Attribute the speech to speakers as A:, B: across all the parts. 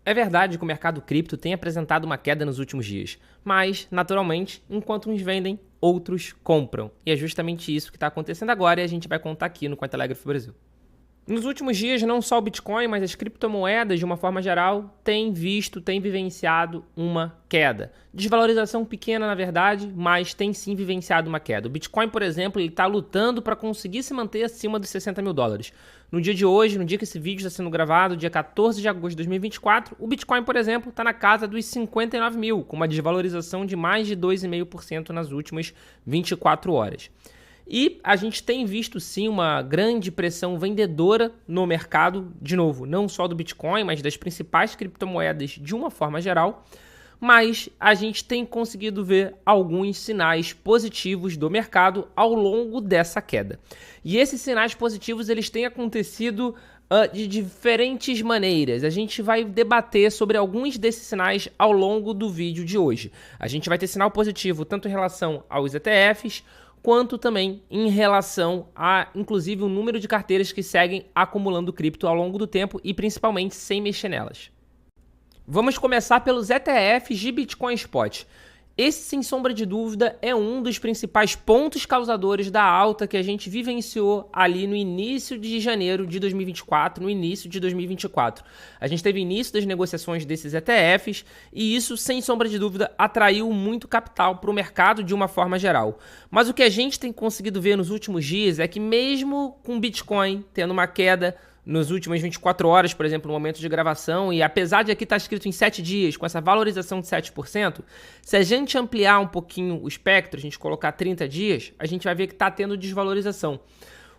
A: É verdade que o mercado cripto tem apresentado uma queda nos últimos dias, mas, naturalmente, enquanto uns vendem, outros compram. E é justamente isso que está acontecendo agora e a gente vai contar aqui no Cointelegraph Brasil. Nos últimos dias, não só o Bitcoin, mas as criptomoedas, de uma forma geral, têm vivenciado uma queda. Desvalorização pequena, na verdade, mas tem sim vivenciado uma queda. O Bitcoin, por exemplo, ele está lutando para conseguir se manter acima dos 60 mil dólares. No dia de hoje, no dia que esse vídeo está sendo gravado, dia 14 de agosto de 2024, o Bitcoin, por exemplo, está na casa dos 59 mil, com uma desvalorização de mais de 2,5% nas últimas 24 horas. E a gente tem visto sim uma grande pressão vendedora no mercado, de novo, não só do Bitcoin, mas das principais criptomoedas de uma forma geral, mas a gente tem conseguido ver alguns sinais positivos do mercado ao longo dessa queda. E esses sinais positivos eles têm acontecido de diferentes maneiras. A gente vai debater sobre alguns desses sinais ao longo do vídeo de hoje. A gente vai ter sinal positivo tanto em relação aos ETFs, quanto também em relação a, inclusive, o número de carteiras que seguem acumulando cripto ao longo do tempo e principalmente sem mexer nelas. Vamos começar pelos ETFs de Bitcoin Spot. Esse, sem sombra de dúvida, é um dos principais pontos causadores da alta que a gente vivenciou ali no início de janeiro de 2024, no início de 2024. A gente teve início das negociações desses ETFs e isso, sem sombra de dúvida, atraiu muito capital para o mercado de uma forma geral. Mas o que a gente tem conseguido ver nos últimos dias é que mesmo com Bitcoin tendo uma queda nos últimas 24 horas, por exemplo, no momento de gravação, e apesar de aqui estar escrito em 7 dias, com essa valorização de 7%, se a gente ampliar um pouquinho o espectro, a gente colocar 30 dias, a gente vai ver que está tendo desvalorização.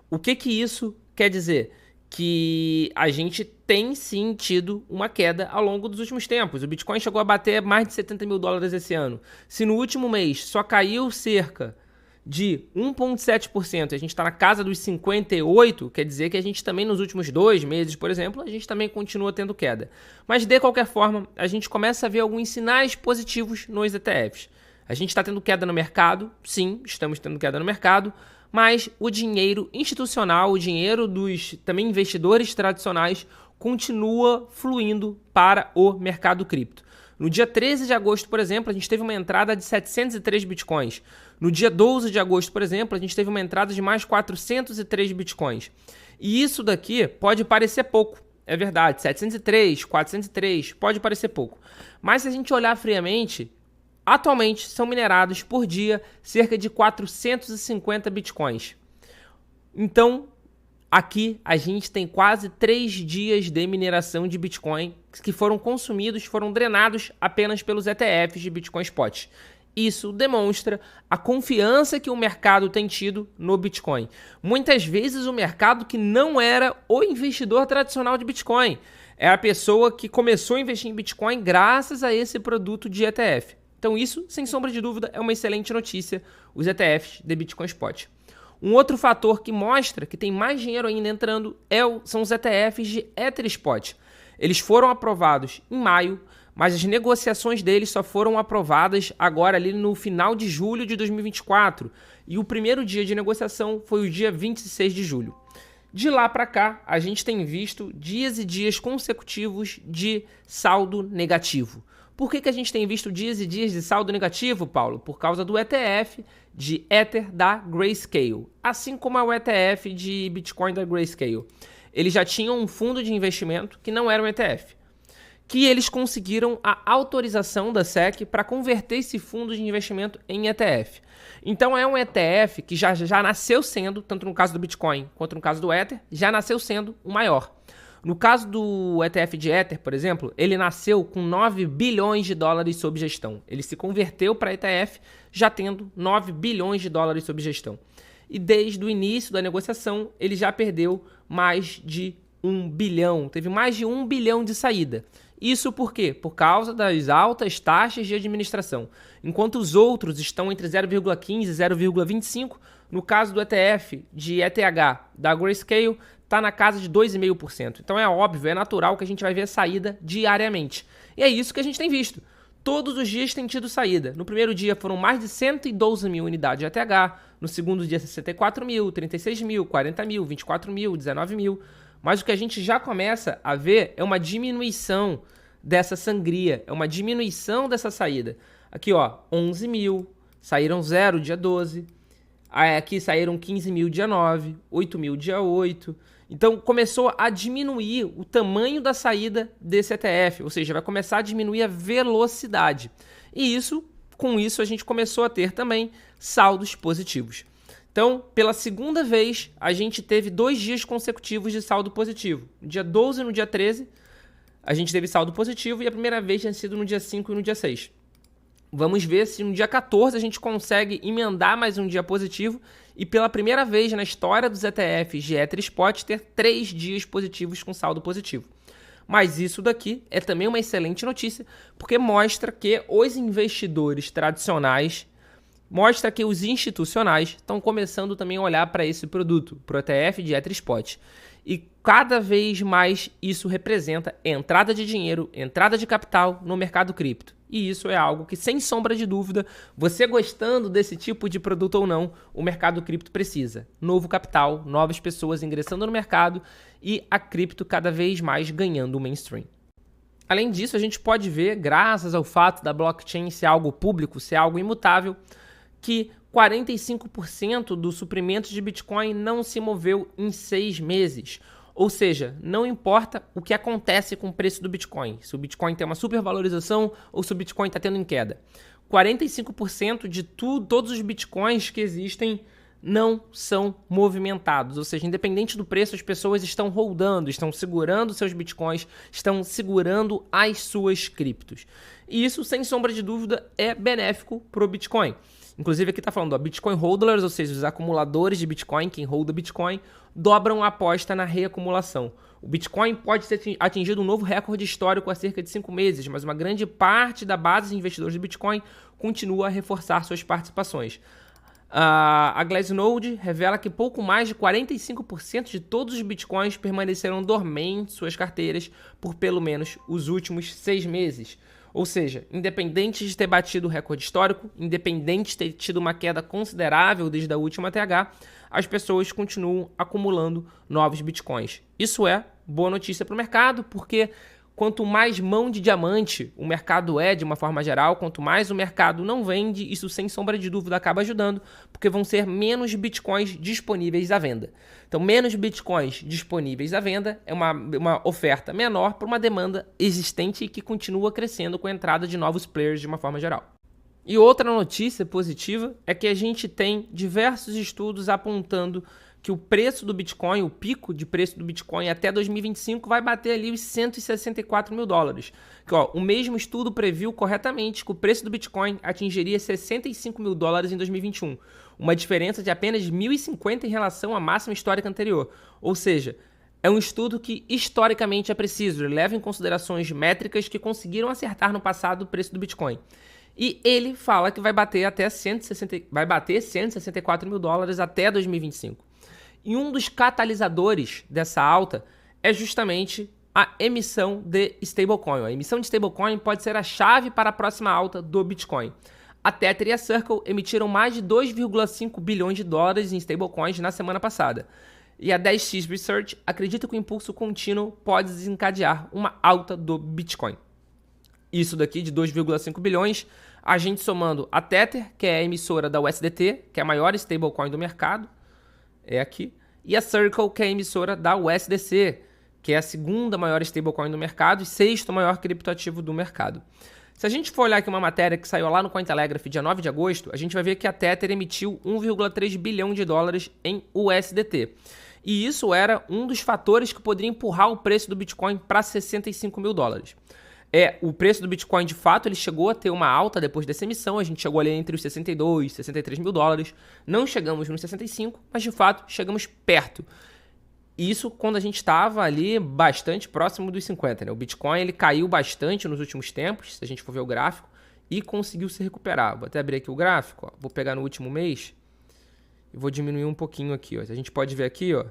A: O que isso quer dizer? Que a gente tem sim tido uma queda ao longo dos últimos tempos. O Bitcoin chegou a bater mais de 70 mil dólares esse ano. Se no último mês só caiu cerca de 1,7%, a gente está na casa dos 58%, quer dizer que a gente também nos últimos 2 meses, por exemplo, a gente também continua tendo queda. Mas de qualquer forma, a gente começa a ver alguns sinais positivos nos ETFs. A gente está tendo queda no mercado, sim, estamos tendo queda no mercado, mas o dinheiro institucional, o dinheiro dos também investidores tradicionais continua fluindo para o mercado cripto. No dia 13 de agosto, por exemplo, a gente teve uma entrada de 703 bitcoins. No dia 12 de agosto, por exemplo, a gente teve uma entrada de mais 403 bitcoins. E isso daqui pode parecer pouco, é verdade, 703, 403, pode parecer pouco. Mas se a gente olhar friamente, atualmente são minerados por dia cerca de 450 bitcoins. Então, aqui a gente tem quase 3 dias de mineração de Bitcoin que foram consumidos, foram drenados apenas pelos ETFs de Bitcoin Spot. Isso demonstra a confiança que o mercado tem tido no Bitcoin. Muitas vezes o mercado que não era o investidor tradicional de Bitcoin. É a pessoa que começou a investir em Bitcoin graças a esse produto de ETF. Então isso, sem sombra de dúvida, é uma excelente notícia, os ETFs de Bitcoin Spot. Um outro fator que mostra que tem mais dinheiro ainda entrando são os ETFs de Ether Spot. Eles foram aprovados em maio, mas as negociações deles só foram aprovadas agora ali no final de julho de 2024. E o primeiro dia de negociação foi o dia 26 de julho. De lá para cá, a gente tem visto dias e dias consecutivos de saldo negativo. Por que a gente tem visto dias e dias de saldo negativo, Paulo? Por causa do ETF de Ether da Grayscale, assim como é o ETF de Bitcoin da Grayscale. Eles já tinham um fundo de investimento que não era um ETF, que eles conseguiram a autorização da SEC para converter esse fundo de investimento em ETF. Então é um ETF que já nasceu sendo, tanto no caso do Bitcoin quanto no caso do Ether, já nasceu sendo o maior. No caso do ETF de Ether, por exemplo, ele nasceu com 9 bilhões de dólares sob gestão. Ele se converteu para ETF já tendo 9 bilhões de dólares sob gestão. E desde o início da negociação, ele já perdeu mais de 1 bilhão. Teve mais de 1 bilhão de saída. Isso por quê? Por causa das altas taxas de administração. Enquanto os outros estão entre 0,15 e 0,25, no caso do ETF de ETH da Grayscale, está na casa de 2,5%. Então é óbvio, é natural que a gente vai ver saída diariamente. E é isso que a gente tem visto. Todos os dias tem tido saída. No primeiro dia foram mais de 112 mil unidades de ETH, no segundo dia 64 mil, 36 mil, 40 mil, 24 mil, 19 mil. Mas o que a gente já começa a ver é uma diminuição dessa sangria, é uma diminuição dessa saída. Aqui, ó, 11 mil, saíram 0 dia 12, aqui saíram 15 mil dia 9, 8 mil dia 8. Então, começou a diminuir o tamanho da saída desse ETF, ou seja, vai começar a diminuir a velocidade. E com isso, a gente começou a ter também saldos positivos. Então, pela segunda vez, a gente teve 2 dias consecutivos de saldo positivo. No dia 12 e no dia 13, a gente teve saldo positivo e a primeira vez tinha sido no dia 5 e no dia 6. Vamos ver se no dia 14 a gente consegue emendar mais um dia positivo e pela primeira vez na história dos ETFs de Ether Spot ter 3 dias positivos com saldo positivo. Mas isso daqui é também uma excelente notícia, porque mostra que os investidores tradicionais, mostra que os institucionais estão começando também a olhar para esse produto, para o ETF de Ether Spot. E cada vez mais isso representa entrada de dinheiro, entrada de capital no mercado cripto. E isso é algo que, sem sombra de dúvida, você gostando desse tipo de produto ou não, o mercado cripto precisa. Novo capital, novas pessoas ingressando no mercado e a cripto cada vez mais ganhando o mainstream. Além disso, a gente pode ver, graças ao fato da blockchain ser algo público, ser algo imutável, que 45% do suprimento de Bitcoin não se moveu em 6 meses. Ou seja, não importa o que acontece com o preço do Bitcoin, se o Bitcoin tem uma supervalorização ou se o Bitcoin está tendo em queda. 45% de todos os Bitcoins que existem não são movimentados, ou seja, independente do preço, as pessoas estão holdando, estão segurando seus Bitcoins, estão segurando as suas criptos. E isso, sem sombra de dúvida, é benéfico para o Bitcoin. Inclusive aqui está falando, ó, Bitcoin Hodlers, ou seja, os acumuladores de Bitcoin, quem holda Bitcoin, dobram a aposta na reacumulação. O Bitcoin pode ter atingido um novo recorde histórico há cerca de 5 meses, mas uma grande parte da base de investidores de Bitcoin continua a reforçar suas participações. A Glassnode revela que pouco mais de 45% de todos os Bitcoins permaneceram dormentes em suas carteiras por pelo menos os últimos 6 meses. Ou seja, independente de ter batido o recorde histórico, independente de ter tido uma queda considerável desde a última TH, as pessoas continuam acumulando novos Bitcoins. Isso é boa notícia para o mercado, porque quanto mais mão de diamante o mercado é, de uma forma geral, quanto mais o mercado não vende, isso sem sombra de dúvida acaba ajudando, porque vão ser menos Bitcoins disponíveis à venda. Então, menos Bitcoins disponíveis à venda é uma oferta menor para uma demanda existente e que continua crescendo com a entrada de novos players de uma forma geral. E outra notícia positiva é que a gente tem diversos estudos apontando que o preço do Bitcoin, o pico de preço do Bitcoin até 2025 vai bater ali os 164 mil dólares. Que, ó, o mesmo estudo previu corretamente que o preço do Bitcoin atingiria 65 mil dólares em 2021, uma diferença de apenas 1.050 em relação à máxima histórica anterior. Ou seja, é um estudo que historicamente é preciso, ele leva em considerações métricas que conseguiram acertar no passado o preço do Bitcoin. E ele fala que vai bater 164 mil dólares até 2025. E um dos catalisadores dessa alta é justamente a emissão de stablecoin. A emissão de stablecoin pode ser a chave para a próxima alta do Bitcoin. A Tether e a Circle emitiram mais de 2,5 bilhões de dólares em stablecoins na semana passada. E a 10x Research acredita que o impulso contínuo pode desencadear uma alta do Bitcoin. Isso daqui de 2,5 bilhões, a gente somando a Tether, que é a emissora da USDT, que é a maior stablecoin do mercado, é aqui, e a Circle, que é a emissora da USDC, que é a segunda maior stablecoin do mercado e sexto maior criptoativo do mercado. Se a gente for olhar aqui uma matéria que saiu lá no Cointelegraph dia 9 de agosto, a gente vai ver que a Tether emitiu 1,3 bilhão de dólares em USDT. E isso era um dos fatores que poderia empurrar o preço do Bitcoin para 65 mil dólares. O preço do Bitcoin, de fato, ele chegou a ter uma alta depois dessa emissão. A gente chegou ali entre os 62 e 63 mil dólares. Não chegamos nos 65, mas de fato chegamos perto. Isso quando a gente estava ali bastante próximo dos 50. Né? O Bitcoin ele caiu bastante nos últimos tempos, se a gente for ver o gráfico, e conseguiu se recuperar. Vou até abrir aqui o gráfico. Ó. Vou pegar no último mês e vou diminuir um pouquinho aqui. Ó. A gente pode ver aqui ó,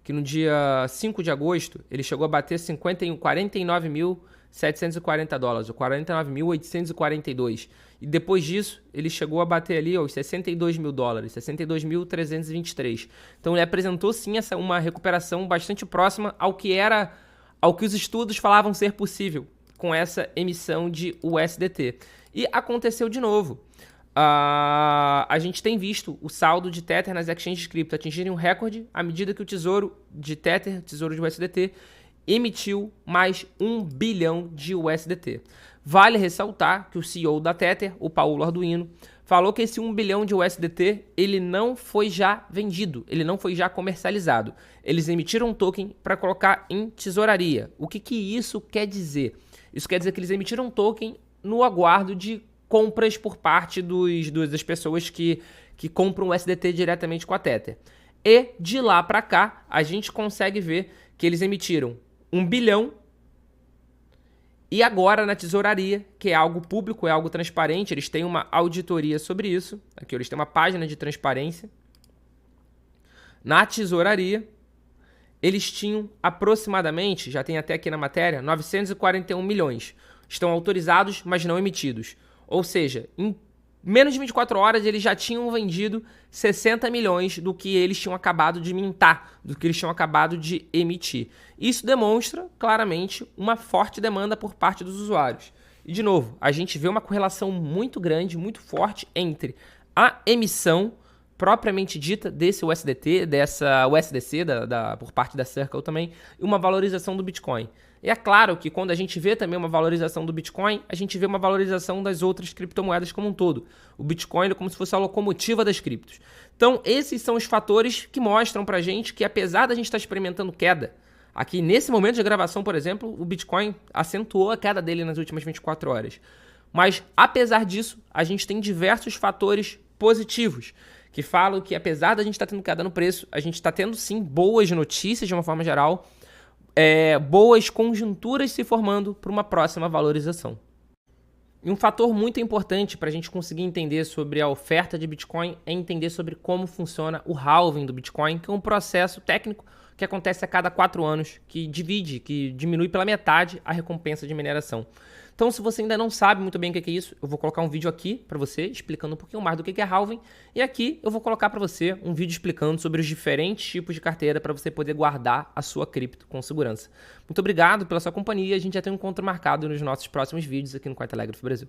A: que no dia 5 de agosto ele chegou a bater 49.740 dólares, ou 49.842. E depois disso, ele chegou a bater ali os 62 mil dólares, 62.323. Então ele apresentou sim uma recuperação bastante próxima ao que os estudos falavam ser possível com essa emissão de USDT. E aconteceu de novo. A gente tem visto o saldo de Tether nas exchanges cripto atingirem um recorde à medida que o tesouro de Tether, tesouro de USDT, emitiu mais 1 bilhão de USDT. Vale ressaltar que o CEO da Tether, o Paulo Arduino, falou que esse 1 bilhão de USDT ele não foi já vendido, ele não foi já comercializado. Eles emitiram um token para colocar em tesouraria. O que isso quer dizer? Isso quer dizer que eles emitiram um token no aguardo de compras por parte das pessoas que compram o USDT diretamente com a Tether. E de lá para cá, a gente consegue ver que eles emitiram 1 bilhão e agora na tesouraria, que é algo público, é algo transparente, eles têm uma auditoria sobre isso. Aqui eles têm uma página de transparência. Na tesouraria, eles tinham aproximadamente, já tem até aqui na matéria, 941 milhões. Estão autorizados, mas não emitidos. Ou seja, em menos de 24 horas eles já tinham vendido 60 milhões do que eles tinham acabado de mintar, do que eles tinham acabado de emitir. Isso demonstra claramente uma forte demanda por parte dos usuários. E de novo, a gente vê uma correlação muito grande, muito forte entre a emissão propriamente dita desse USDT, dessa USDC por parte da Circle também, e uma valorização do Bitcoin. E é claro que quando a gente vê também uma valorização do Bitcoin, a gente vê uma valorização das outras criptomoedas como um todo. O Bitcoin é como se fosse a locomotiva das criptos. Então, esses são os fatores que mostram pra gente que, apesar da gente estar experimentando queda, aqui nesse momento de gravação, por exemplo, o Bitcoin acentuou a queda dele nas últimas 24 horas. Mas, apesar disso, a gente tem diversos fatores positivos que falam que, apesar da gente estar tendo queda no preço, a gente está tendo sim boas notícias de uma forma geral, boas conjunturas se formando para uma próxima valorização. E um fator muito importante para a gente conseguir entender sobre a oferta de Bitcoin é entender sobre como funciona o halving do Bitcoin, que é um processo técnico que acontece a cada 4 anos, que diminui pela metade a recompensa de mineração. Então, se você ainda não sabe muito bem o que é isso, eu vou colocar um vídeo aqui para você explicando um pouquinho mais do que é halving. E aqui eu vou colocar para você um vídeo explicando sobre os diferentes tipos de carteira para você poder guardar a sua cripto com segurança. Muito obrigado pela sua companhia. A gente já tem um encontro marcado nos nossos próximos vídeos aqui no Cointelegraph Brasil.